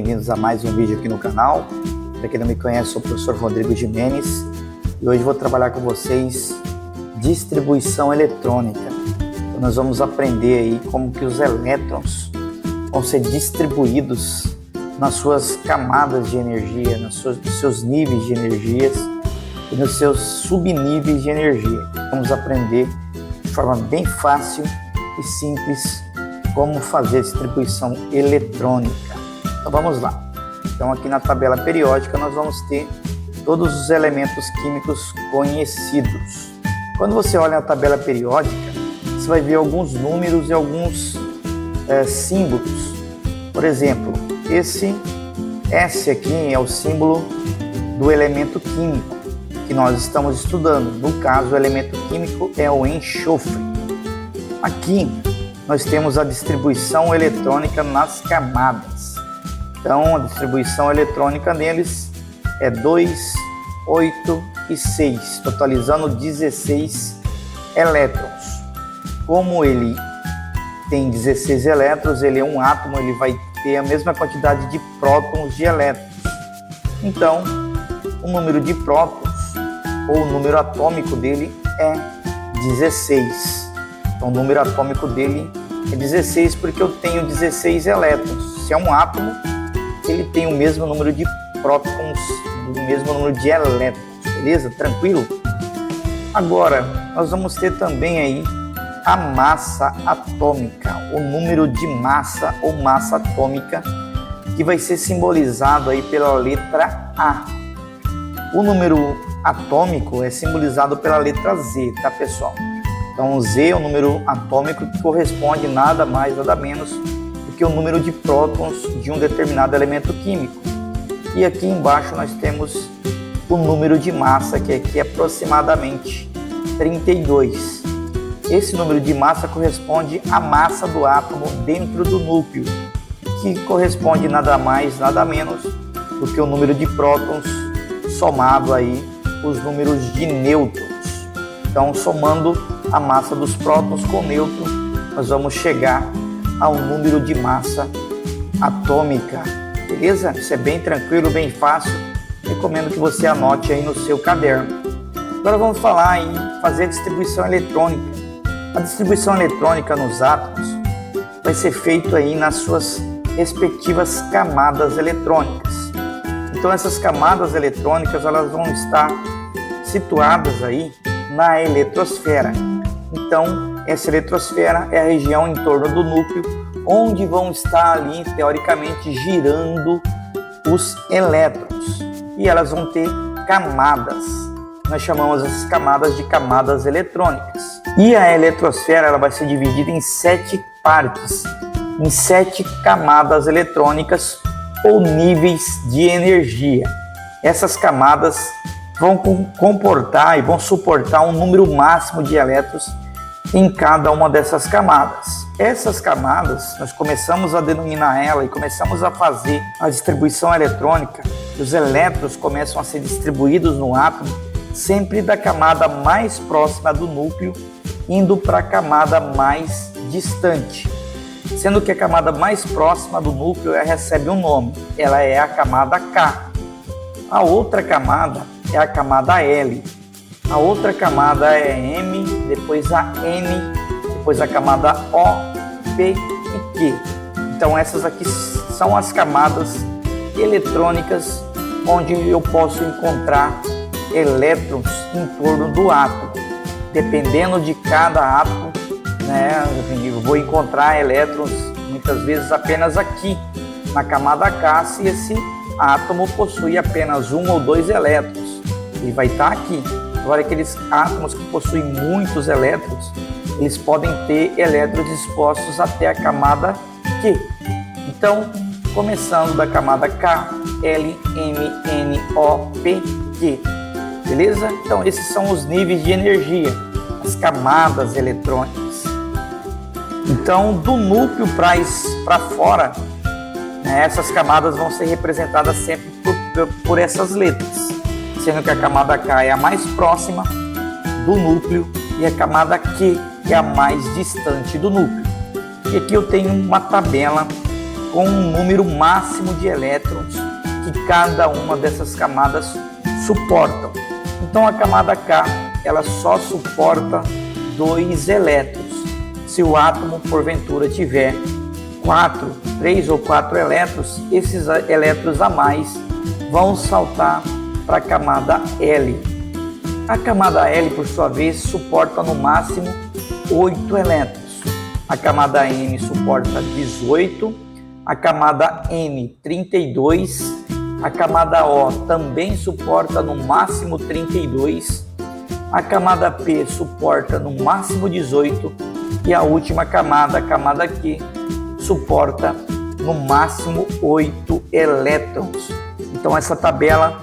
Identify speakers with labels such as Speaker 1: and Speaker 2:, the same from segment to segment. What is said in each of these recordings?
Speaker 1: Bem-vindos a mais um vídeo aqui no canal. Para quem não me conhece, sou o professor Rodrigo Jimenez e hoje vou trabalhar com vocês distribuição eletrônica. Então, nós vamos aprender aí como que os elétrons vão ser distribuídos nas suas camadas de energia, nos seus níveis de energias e nos seus subníveis de energia. Vamos aprender de forma bem fácil e simples como fazer distribuição eletrônica. Então vamos lá. Então aqui na tabela periódica nós vamos ter todos os elementos químicos conhecidos. Quando você olha a tabela periódica, você vai ver alguns números e alguns símbolos. Por exemplo, esse S aqui é o símbolo do elemento químico que nós estamos estudando. No caso, o elemento químico é o enxofre. Aqui nós temos a distribuição eletrônica nas camadas. Então, a distribuição eletrônica neles é 2, 8 e 6, totalizando 16 elétrons. Como ele tem 16 elétrons, ele é um átomo, ele vai ter a mesma quantidade de prótons de elétrons. Então, o número de prótons, ou o número atômico dele, é 16. Então, o número atômico dele é 16 porque eu tenho 16 elétrons. Se é um átomo, ele tem o mesmo número de prótons, o mesmo número de elétrons, beleza? Tranquilo? Agora, nós vamos ter também aí a massa atômica, o número de massa ou massa atômica, que vai ser simbolizado aí pela letra A. O número atômico é simbolizado pela letra Z, tá, pessoal? Então, Z é o número atômico que corresponde nada mais, nada menos do que o número de prótons de um determinado elemento químico. E aqui embaixo nós temos o número de massa, que aqui é aproximadamente 32. Esse número de massa corresponde à massa do átomo dentro do núcleo, que corresponde nada mais, nada menos do que o número de prótons somado aí os números de nêutrons. Então, somando a massa dos prótons com o nêutron, nós vamos chegar ao número de massa atômica, beleza? Isso é bem tranquilo, bem fácil. Recomendo que você anote aí no seu caderno. Agora vamos falar em fazer a distribuição eletrônica. A distribuição eletrônica nos átomos vai ser feita aí nas suas respectivas camadas eletrônicas. Então essas camadas eletrônicas elas vão estar situadas aí na eletrosfera. Então essa eletrosfera é a região em torno do núcleo onde vão estar ali teoricamente girando os elétrons e elas vão ter camadas. Nós chamamos essas camadas de camadas eletrônicas. E a eletrosfera ela vai ser dividida em 7 partes, em 7 camadas eletrônicas ou níveis de energia. Essas camadas vão comportar e vão suportar um número máximo de elétrons em cada uma dessas camadas. Essas camadas, nós começamos a denominar ela e começamos a fazer a distribuição eletrônica. Os elétrons começam a ser distribuídos no átomo sempre da camada mais próxima do núcleo, indo para a camada mais distante. Sendo que a camada mais próxima do núcleo ela recebe um nome, ela é a camada K. A outra camada é a camada L. A outra camada é M, depois a N, depois a camada O, P e Q. Então essas aqui são as camadas eletrônicas onde eu posso encontrar elétrons em torno do átomo. Dependendo de cada átomo, né, eu vou encontrar elétrons muitas vezes apenas aqui na camada K, se esse átomo possui apenas 1 ou 2 elétrons, ele vai estar aqui. Agora, aqueles átomos que possuem muitos elétrons, eles podem ter elétrons expostos até a camada Q. Então, começando da camada K, L, M, N, O, P, Q. Beleza? Então, esses são os níveis de energia, as camadas eletrônicas. Então, do núcleo para fora, né, essas camadas vão ser representadas sempre por essas letras, sendo que a camada K é a mais próxima do núcleo e a camada Q é a mais distante do núcleo. E aqui eu tenho uma tabela com um número máximo de elétrons que cada uma dessas camadas suportam. Então a camada K, ela só suporta 2 elétrons. Se o átomo porventura tiver 3 ou 4 elétrons, esses elétrons a mais vão saltar para a camada L. A camada L, por sua vez, suporta no máximo 8 elétrons. A camada M suporta 18, a camada N 32, a camada O também suporta no máximo 32, a camada P suporta no máximo 18 e a última camada, a camada Q, suporta no máximo 8 elétrons. Então essa tabela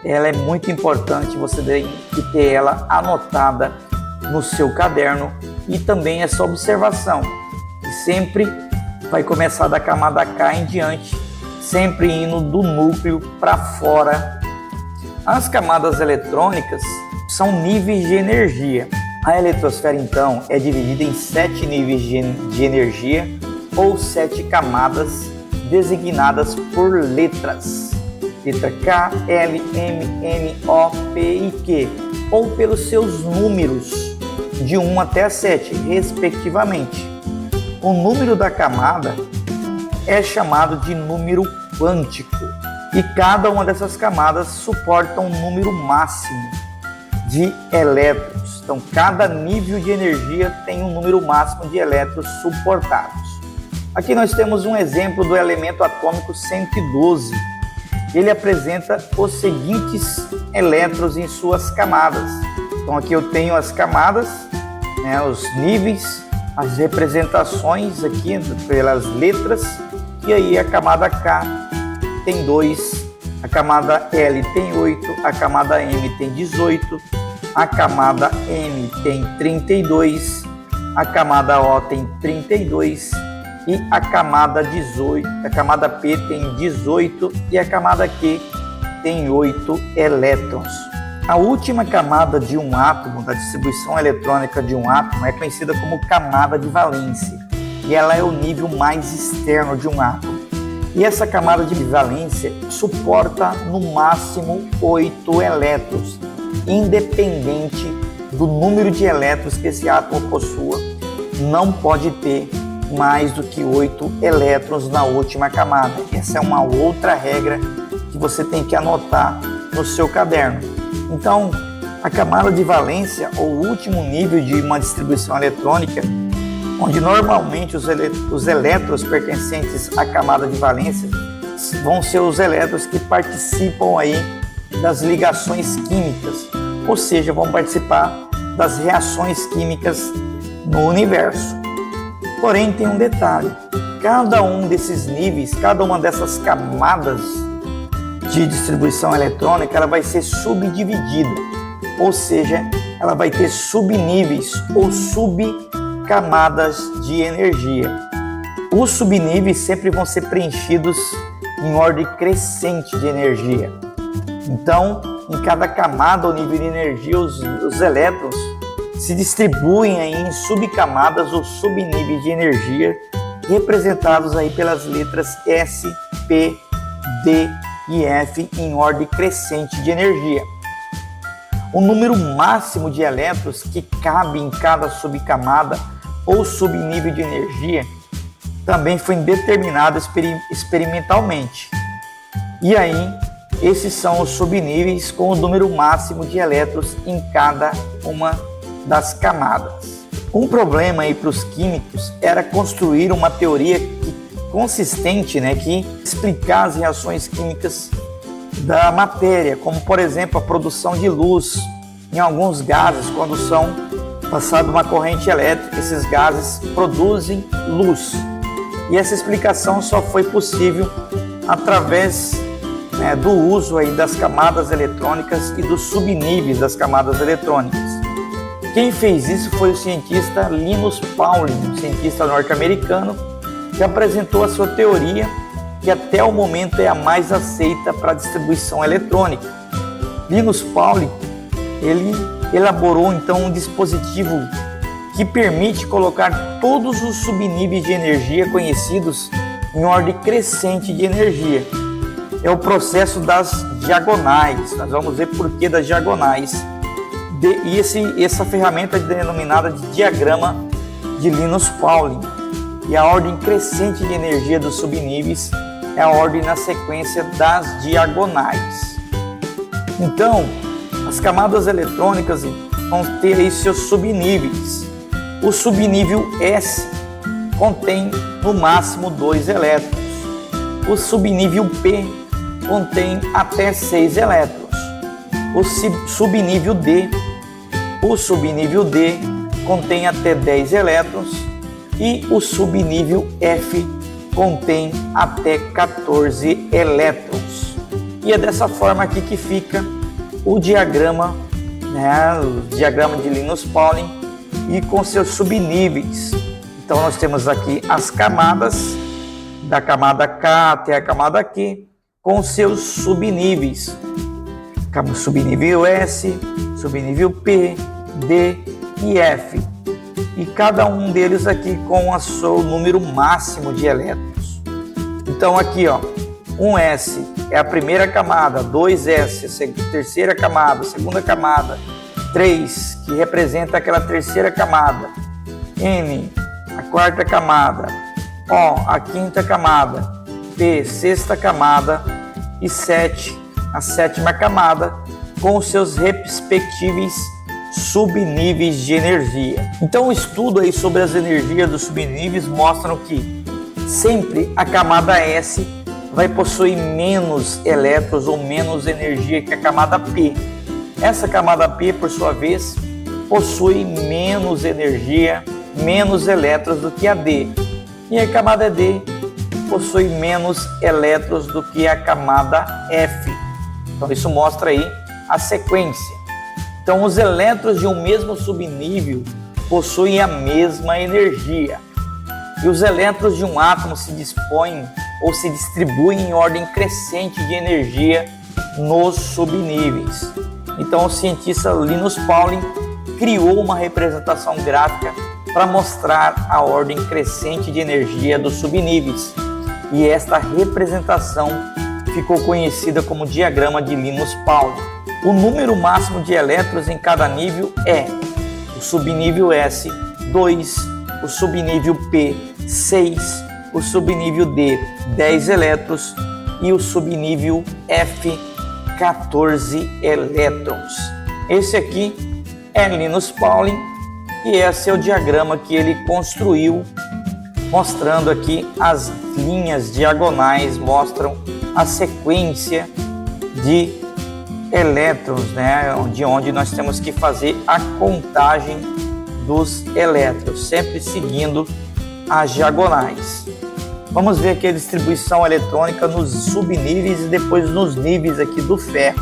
Speaker 1: ela é muito importante, você tem que ter ela anotada no seu caderno e também essa observação, que sempre vai começar da camada K em diante, sempre indo do núcleo para fora. As camadas eletrônicas são níveis de energia. A eletrosfera, então, é dividida em 7 níveis de energia ou 7 camadas designadas por letras. Letra K, L, M, N, O, P e Q, ou pelos seus números de 1 até 7, respectivamente. O número da camada é chamado de número quântico e cada uma dessas camadas suporta um número máximo de elétrons. Então, cada nível de energia tem um número máximo de elétrons suportados. Aqui nós temos um exemplo do elemento atômico 112. Ele apresenta os seguintes elétrons em suas camadas. Então aqui eu tenho as camadas, os níveis, as representações aqui pelas letras, e aí a camada K tem 2, a camada L tem 8, a camada M tem 18, a camada M tem 32, a camada O tem 32, e a camada P tem 18 e a camada Q tem 8 elétrons. A última camada de um átomo, da distribuição eletrônica de um átomo, é conhecida como camada de valência, e ela é o nível mais externo de um átomo. E essa camada de valência suporta no máximo 8 elétrons, independente do número de elétrons que esse átomo possua, não pode ter mais do que 8 elétrons na última camada. Essa é uma outra regra que você tem que anotar no seu caderno. Então, a camada de valência, ou o último nível de uma distribuição eletrônica, onde normalmente os elétrons pertencentes à camada de valência vão ser os elétrons que participam aí das ligações químicas, ou seja, vão participar das reações químicas no universo. Porém, tem um detalhe: cada um desses níveis, cada uma dessas camadas de distribuição eletrônica, ela vai ser subdividida, ou seja, ela vai ter subníveis ou subcamadas de energia. Os subníveis sempre vão ser preenchidos em ordem crescente de energia. Então, em cada camada ou nível de energia, os elétrons se distribuem aí em subcamadas ou subníveis de energia, representados aí pelas letras S, P, D e F em ordem crescente de energia. O número máximo de elétrons que cabe em cada subcamada ou subnível de energia também foi determinado experimentalmente. E aí, esses são os subníveis com o número máximo de elétrons em cada uma das camadas. Um problema aí para os químicos era construir uma teoria consistente, que explicar as reações químicas da matéria, como por exemplo a produção de luz em alguns gases. Quando são passada uma corrente elétrica, esses gases produzem luz. E essa explicação só foi possível através do uso aí das camadas eletrônicas e dos subníveis das camadas eletrônicas. Quem fez isso foi o cientista Linus Pauling, um cientista norte-americano, que apresentou a sua teoria, que até o momento é a mais aceita para a distribuição eletrônica. Linus Pauling, ele elaborou então um dispositivo que permite colocar todos os subníveis de energia conhecidos em ordem crescente de energia. É o processo das diagonais. Nós vamos ver por que das diagonais. Essa ferramenta é denominada de diagrama de Linus Pauling. E a ordem crescente de energia dos subníveis é a ordem na sequência das diagonais. Então, as camadas eletrônicas vão ter aí seus subníveis. O subnível S contém no máximo 2 elétrons. O subnível P contém até 6 elétrons. O subnível D contém até 10 elétrons e o subnível F contém até 14 elétrons. E é dessa forma aqui que fica o diagrama, o diagrama de Linus Pauling e com seus subníveis. Então nós temos aqui as camadas, da camada K até a camada Q, com seus subníveis. Subnível S, subnível P, D e F. E cada um deles aqui com o seu número máximo de elétrons. Então aqui, ó, 1S é a primeira camada, 2S, terceira camada, segunda camada, 3, que representa aquela terceira camada, N, a quarta camada, O, a quinta camada, P, sexta camada e 7, a sétima camada, com os seus respectivos subníveis de energia. Então o estudo aí sobre as energias dos subníveis mostram que sempre a camada S vai possuir menos elétrons ou menos energia que a camada P. Essa camada P, por sua vez, possui menos energia, menos elétrons do que a D. E a camada D possui menos elétrons do que a camada F. Então isso mostra aí a sequência. Então os elétrons de um mesmo subnível possuem a mesma energia. E os elétrons de um átomo se dispõem ou se distribuem em ordem crescente de energia nos subníveis. Então o cientista Linus Pauling criou uma representação gráfica para mostrar a ordem crescente de energia dos subníveis. E esta representação ficou conhecida como diagrama de Linus Pauling. O número máximo de elétrons em cada nível é o subnível S, 2, o subnível P, 6, o subnível D, 10 elétrons e o subnível F, 14 elétrons. Esse aqui é Linus Pauling e esse é o diagrama que ele construiu, mostrando aqui as linhas diagonais, mostram a sequência de elétrons, de onde nós temos que fazer a contagem dos elétrons, sempre seguindo as diagonais. Vamos ver aqui a distribuição eletrônica nos subníveis e depois nos níveis aqui do ferro.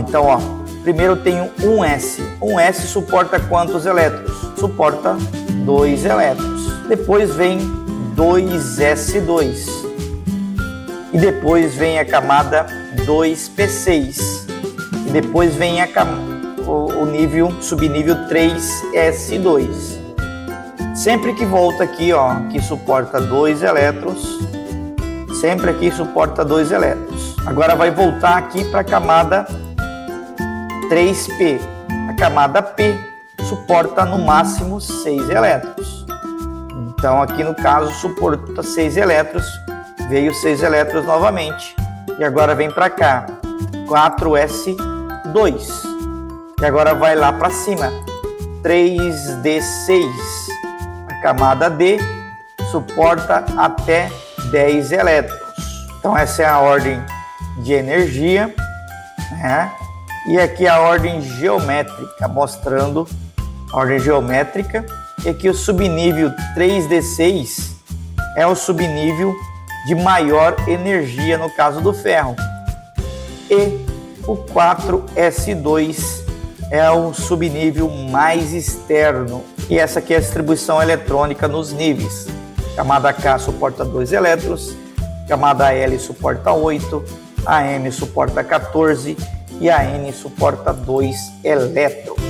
Speaker 1: Então, ó, primeiro tem um 1S. 1S suporta quantos elétrons? Suporta 2 elétrons. Depois vem 2S2. E depois vem a camada 2P6. E depois vem o subnível 3S2. Sempre que volta aqui, ó, que suporta 2 elétrons, sempre aqui suporta 2 elétrons. Agora vai voltar aqui para a camada 3P. A camada P suporta no máximo 6 elétrons. Então aqui no caso suporta 6 elétrons, veio 6 elétrons novamente. E agora vem para cá, 4S2. E agora vai lá para cima, 3D6. A camada D suporta até 10 elétrons. Então essa é a ordem de energia, né? E aqui a ordem geométrica, mostrando a ordem geométrica. E aqui o subnível 3D6 é o subnível de maior energia no caso do ferro. E o 4S2 é o subnível mais externo. E essa aqui é a distribuição eletrônica nos níveis. Camada K suporta 2 elétrons, camada L suporta 8, a M suporta 14 e a N suporta 2 elétrons.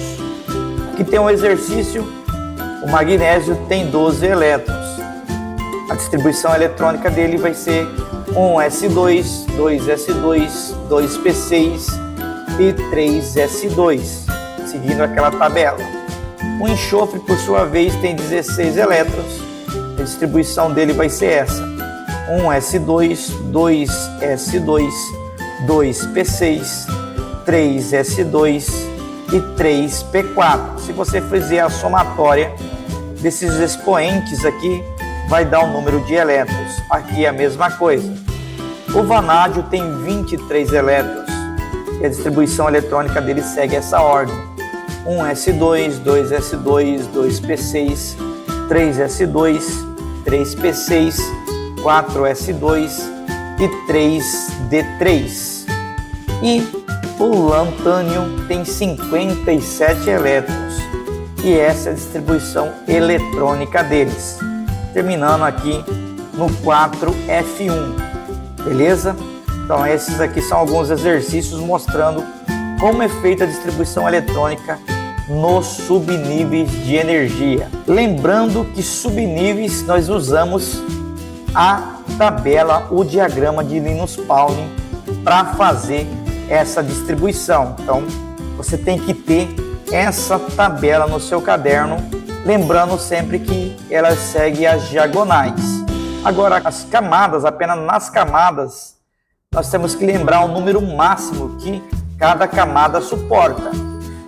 Speaker 1: Aqui tem um exercício, o magnésio tem 12 elétrons. A distribuição eletrônica dele vai ser 1S2, 2S2, 2P6 e 3S2, seguindo aquela tabela. O enxofre, por sua vez, tem 16 elétrons. A distribuição dele vai ser essa: 1S2, 2S2, 2P6, 3S2 e 3P4. Se você fizer a somatória desses expoentes aqui, vai dar o número de elétrons. Aqui é a mesma coisa. O vanádio tem 23 elétrons e a distribuição eletrônica dele segue essa ordem: 1S2, 2S2, 2P6, 3S2, 3P6, 4S2 e 3D3. E o lantânio tem 57 elétrons e essa é a distribuição eletrônica deles, terminando aqui no 4F1, beleza? Então esses aqui são alguns exercícios mostrando como é feita a distribuição eletrônica nos subníveis de energia. Lembrando que subníveis nós usamos a tabela, o diagrama de Linus Pauling para fazer essa distribuição. Então você tem que ter essa tabela no seu caderno, lembrando sempre que ela segue as diagonais. Agora as camadas, apenas nas camadas, nós temos que lembrar o número máximo que cada camada suporta.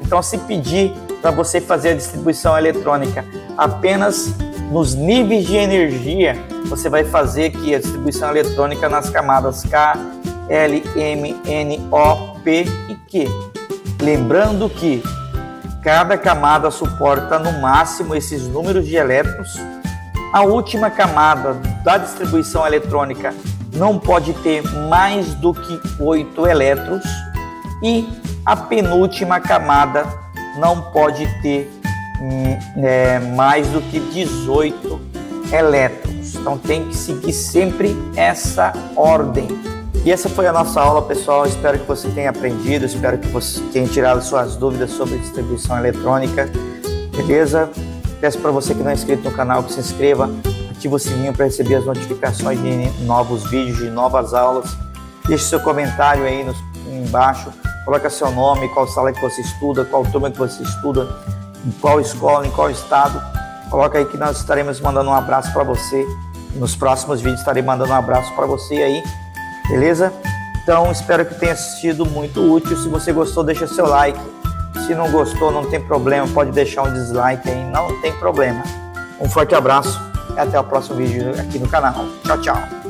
Speaker 1: Então, se pedir para você fazer a distribuição eletrônica apenas nos níveis de energia, você vai fazer aqui a distribuição eletrônica nas camadas K, L, M, N, O, P e Q. Lembrando que cada camada suporta no máximo esses números de elétrons. A última camada da distribuição eletrônica não pode ter mais do que 8 elétrons e a penúltima camada não pode ter mais do que 18 elétrons. Então tem que seguir sempre essa ordem. E essa foi a nossa aula, pessoal. Espero que você tenha aprendido, espero que você tenha tirado suas dúvidas sobre distribuição eletrônica, beleza? Peço para você que não é inscrito no canal que se inscreva, ative o sininho para receber as notificações de novos vídeos, de novas aulas. Deixe seu comentário aí embaixo, coloca seu nome, qual sala que você estuda, qual turma que você estuda, em qual escola, em qual estado. Coloca aí que nós estaremos mandando um abraço para você. Nos próximos vídeos estarei mandando um abraço para você aí, beleza? Então espero que tenha sido muito útil. Se você gostou, deixa seu like. Se não gostou, não tem problema, pode deixar um dislike aí, não tem problema. Um forte abraço e até o próximo vídeo aqui no canal. Tchau, tchau.